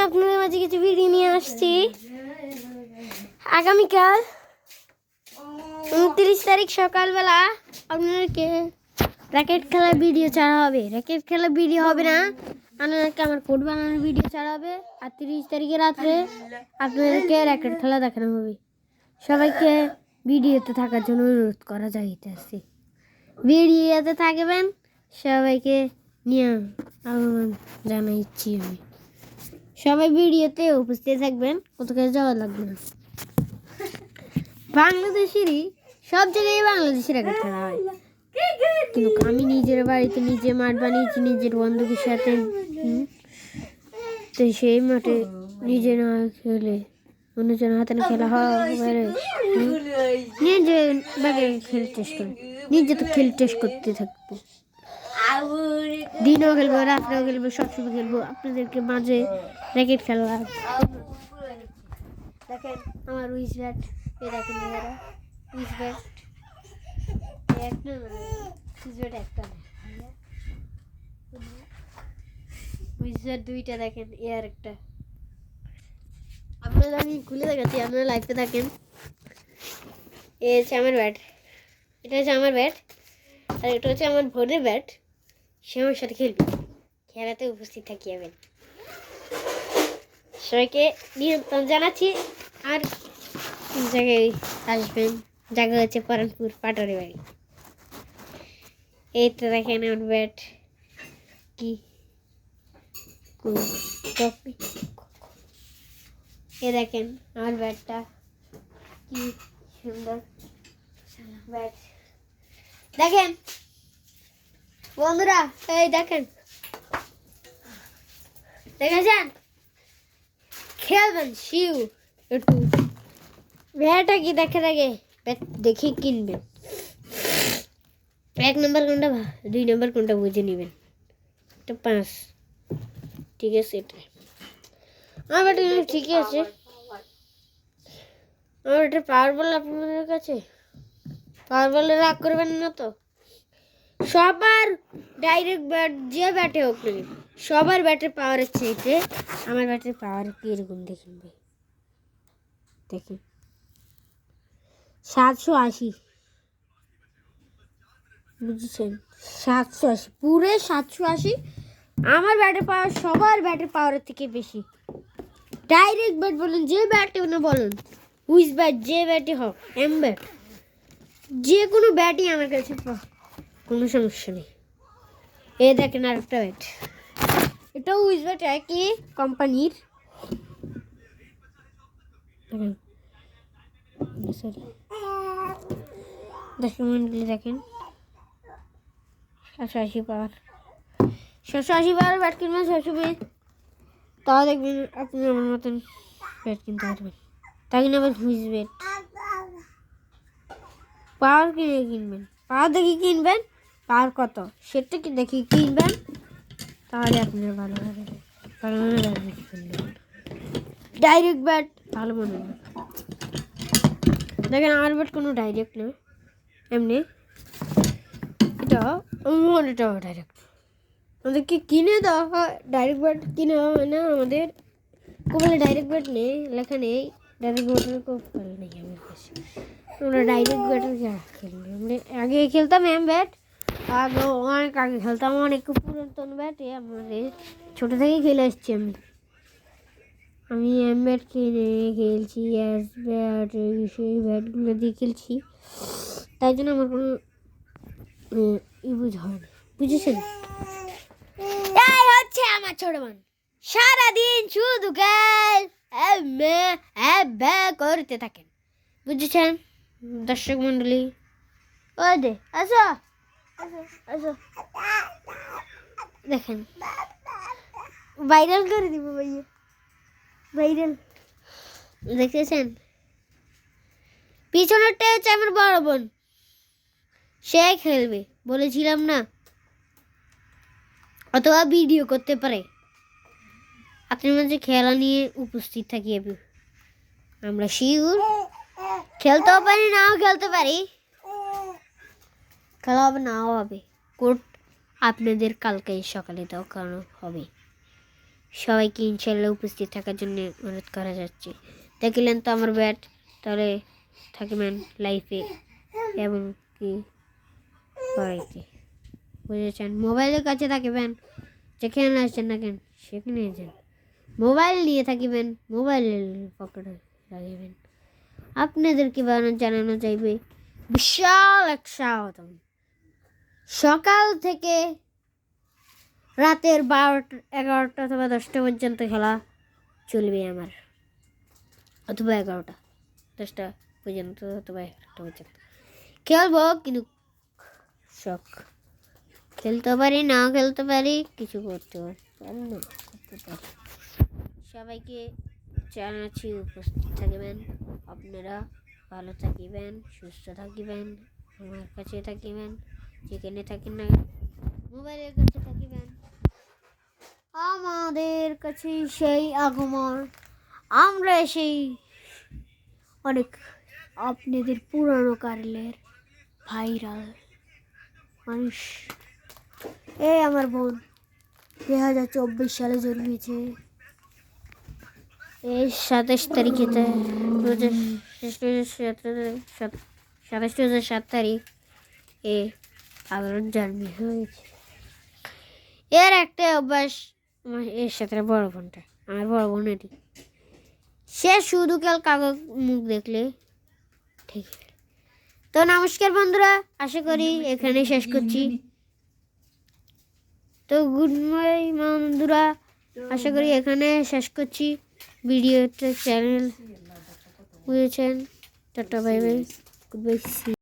আপনাদের মাঝে কিছু ভিডিও নিয়ে আসছি। আগামীকাল 29 তারিখ সকালবেলা আপনাদেরকে র্যাকেট খেলার ভিডিও ছাড়া হবে। র্যাকেট খেলার ভিডিও হবে না, আপনাদেরকে আমার কোড বানানোর ভিডিও ছাড়া হবে। আর 30 তারিখে রাত্রে আপনাদেরকে র্যাকেট খেলা দেখানো হবে। সবাইকে ভিডিওতে থাকার জন্য অনুরোধ করা যাইতেছে। ভিডিওতে থাকবেন, সবাইকে নিয়ে আহ্বান জানাইছি আমি। সবাই ভিডিওতে উপস্থিত থাকবেন, কোথাও যাওয়া লাগবে না। বাংলাদেশেরই সব জায়গায় বাংলাদেশের র্যাকেট খেলা হয়, কিন্তু আমি নিজের বাড়িতে নিজে মাঠ বানিয়েছি নিজের বন্ধুদের সাথে। তো সেই মাঠে নিজে না খেলে অন্যজন হাতে খেলা হবে, নিজে ব্যাগে খেলে চেষ্টা করি, নিজে তো খেলে টেস্ট করতে থাকবো। দিনও খেলবো, রাত্রেও খেলবো, সবসময় খেলবো আপনাদেরকে মাঝে র্যাকেট খেলা। দেখেন আমার উইস ব্যাট, এই দেখেন উইস ব্যাট একটা উইস ব্যাট একটা উইস ব্যাট দুইটা দেখেন, এ আর একটা। আপনারা আমি খুলে দেখাচ্ছি, আপনারা লাইভে থাকেন। এ হচ্ছে আমার ব্যাট, এটা হচ্ছে আমার ব্যাট, আর এটা হচ্ছে আমার ভোরের ব্যাট। সে আমার সাথে খেলবে, খেলাতে উপস্থিত থাকি যাবেন। সবাইকে নিমন্ত্রণ জানাচ্ছি। আর জায়গায় আসবেন, জায়গা হচ্ছে পরানপুর পাটরে বাড়ি। এই তো দেখেন আমার ব্যাট কি, এ দেখেন আমার ব্যাটটা কি সুন্দর ব্যাট। দেখেন বন্ধুরা, এই দেখেন, দেখেছেন? খেলবেন শিউ একটু। ব্যাটটা কি দেখার আগে ব্যাট দেখে কিনবেন। 1 নম্বর কোনটা 2 নম্বর কোনটা বুঝে নেবেন। এটা 5, ঠিক আছে। এটা আমার ব্যাট ঠিকই আছে। আমার এটা পাওয়ার বল আপনাদের কাছে, পাওয়ার বলে রাগ করবেন না তো। সবার ডাইরেক্ট ব্যাট, যে ব্যাটে হোক না সবার ব্যাটের পাওয়ারের চাইতে আমার ব্যাটের পাওয়ার কীরকম দেখুন ভাই। দেখুন 780, বুঝেছেন? 780, পুরো 780। আমার ব্যাটের পাওয়ার সবার ব্যাটের পাওয়ারের থেকে বেশি। ডাইরেক্ট ব্যাট বলুন, যে ব্যাটে না বলুন, হুইস ব্যাট, যে ব্যাটে হোক, এম ব্যাট, যে কোনো ব্যাটই আমার কাছে কোনো সমস্যা নেই। এ দেখেন আর একটা ব্যাট, এটাও হুইস ব্যাট, একই কোম্পানির। দেখেন 780 পাওয়ার, 780 পাওয়ার ব্যাট কিনবেন সবসময়, তাও দেখবেন আপনি আমার মতন ব্যাট কিনতে পারবেন। তাই কিনা আবার হুইস ব্যাট পাওয়ার কিনে কিনবেন, পাওয়ার দেখে কিনবেন, পাওয়ার কত সেটা কি দেখে কিনবেন, তাহলে আপনার ভালো হবে। ভালো মনে কিনবেন, ডাইরেক্ট ব্যাট ভালো মনে না। দেখেন আমার ব্যাট কোনো ডাইরেক্ট না, এমনি এটাও ডাইরেক্ট। আমাদেরকে কিনে দেওয়া হয় ডাইরেক্ট ব্যাট, কিনে দেওয়া হয় না আমাদের। কোপালে ডাইরেক্ট ব্যাট নেই, লেখা নেই ডাইরেক্ট ব্যাটের কোপাল নেই আমার কাছে। আমরা ডাইরেক্ট ব্যাটের খেলি, আমরা আগে খেলতাম এম ব্যাট, আগে অনেক আগে খেলতাম, অনেক পুরাতন ব্যাটে আমাদের ছোটো থেকেই খেলে আসছি। আমি এম ব্যাট কিনে খেলছি, এস ব্যাট, সেই ব্যাটগুলো দিয়ে খেলছি, তাই জন্য আমার কোনো বুঝ হয় না, বুঝেছেন? এই হচ্ছে আমার ছোট বোন, সারাদিন শুধু করতে থাকেন, বুঝেছেন দর্শক মন্ডলী? ও দে আসো আসো আসো, দেখেন ভাইরাল করে দিব ভাইয়া, ভাইরাল। দেখেছেন পিছনেরটা হচ্ছে আমার বড় বোন, সে খেলবে বলেছিলাম না, অথবা ভিডিও করতে পারে। আপনার মাঝে খেলা নিয়ে উপস্থিত থাকি আমরা শিওর, খেলতেও পারি নাও খেলতে পারি, খেলা হবে নাও হবে। কোর্ট আপনাদের কালকে সকালে দেখানো হবে, সবাইকে ইনশাল্লাহ উপস্থিত থাকার জন্য অনুরোধ করা যাচ্ছে। দেখলেন তো আমার ব্যাট, তাহলে থাকবেন লাইফে এবং কি বাড়িতে, বুঝেছেন? মোবাইলের কাছে থাকবেন, যেখানে আসছেন না কেন সেখানে যান, মোবাইল নিয়ে থাকিবেন, মোবাইলের পকেটে রাখবেন। আপনাদেরকে জানানো চাইবে বিশাল এক স্বাগতম। সকাল থেকে রাতের 12টা 11টা অথবা 10টা পর্যন্ত খেলা চলবে আমার, অথবা 11টা 10টা পর্যন্ত অথবা 1টা পর্যন্ত খেলবো। কিন্তু শখ, খেলতে পারি, না খেলতে পারি, কিছু করতে পারি না করতে পারি। সবাইকে জানাচ্ছি উপস্থিত থাকবেন, আপনারা ভালো থাকিবেন, সুস্থ থাকিবেন, আমার কাছে থাকিবেন, যেখানে থাকেন না মোবাইলের কাছে থাকিবেন। আমাদের কাছে সেই আগমন, আমরা সেই অনেক আপনাদের পুরানো কালের ভাইরাল মানুষ। এই আমার বোন 2024 সালে জন্মেছে, এই 27 তারিখেতে 27 তারিখ এ আমার জন্ম হয়েছে। এর একটা অভ্যাস, এর সাথে বড় বোনটা, আমার বড় বোনেরই, সে শুধু কাগজ মুখ দেখলে ঠিক। তো নমস্কার বন্ধুরা, আশা করি এখানে শেষ করছি। তো গুড মর্নিং বন্ধুরা, আশা করি এখানে শেষ করছি ভিডিওটা, চ্যানেল, বুঝেছেন? Tata, bye bye, good bye.